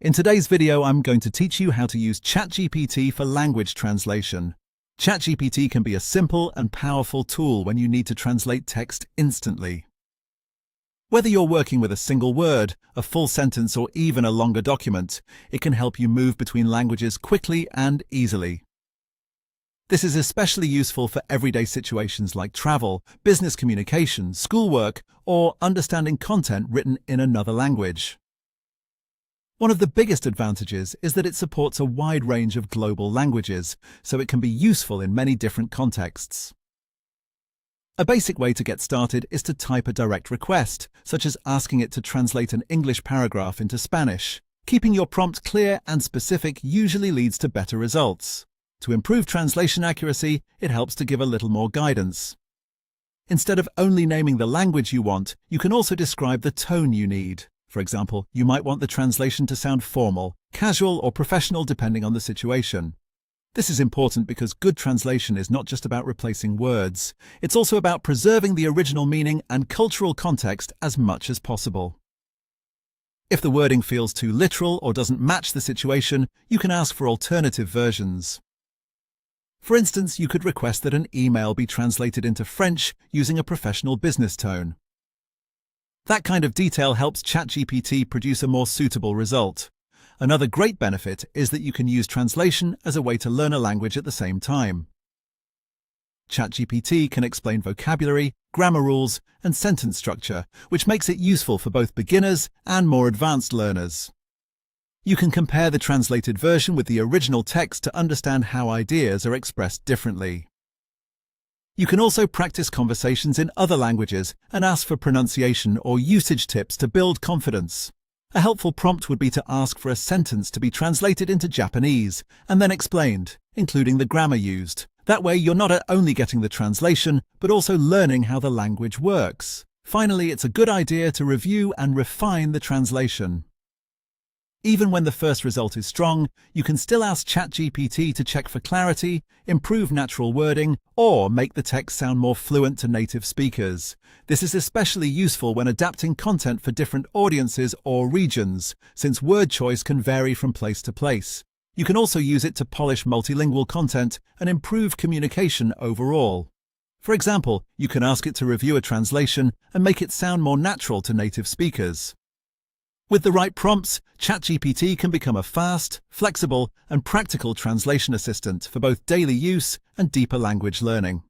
In today's video, I'm going to teach you how to use ChatGPT for language translation. ChatGPT can be a simple and powerful tool when you need to translate text instantly. Whether you're working with a single word, a full sentence, or even a longer document, it can help you move between languages quickly and easily. This is especially useful for everyday situations like travel, business communication, schoolwork, or understanding content written in another language. One of the biggest advantages is that it supports a wide range of global languages, so it can be useful in many different contexts. A basic way to get started is to type a direct request, such as asking it to translate an English paragraph into Spanish. Keeping your prompt clear and specific usually leads to better results. To improve translation accuracy, it helps to give a little more guidance. Instead of only naming the language you want, you can also describe the tone you need. For example, you might want the translation to sound formal, casual, or professional depending on the situation. This is important because good translation is not just about replacing words. It's also about preserving the original meaning and cultural context as much as possible. If the wording feels too literal or doesn't match the situation, you can ask for alternative versions. For instance, you could request that an email be translated into French using a professional business tone. That kind of detail helps ChatGPT produce a more suitable result. Another great benefit is that you can use translation as a way to learn a language at the same time. ChatGPT can explain vocabulary, grammar rules, and sentence structure, which makes it useful for both beginners and more advanced learners. You can compare the translated version with the original text to understand how ideas are expressed differently. You can also practice conversations in other languages and ask for pronunciation or usage tips to build confidence. A helpful prompt would be to ask for a sentence to be translated into Japanese and then explained, including the grammar used. That way, you're not only getting the translation, but also learning how the language works. Finally, it's a good idea to review and refine the translation. Even when the first result is strong, you can still ask ChatGPT to check for clarity, improve natural wording, or make the text sound more fluent to native speakers. This is especially useful when adapting content for different audiences or regions, since word choice can vary from place to place. You can also use it to polish multilingual content and improve communication overall. For example, you can ask it to review a translation and make it sound more natural to native speakers. With the right prompts, ChatGPT can become a fast, flexible, and practical translation assistant for both daily use and deeper language learning.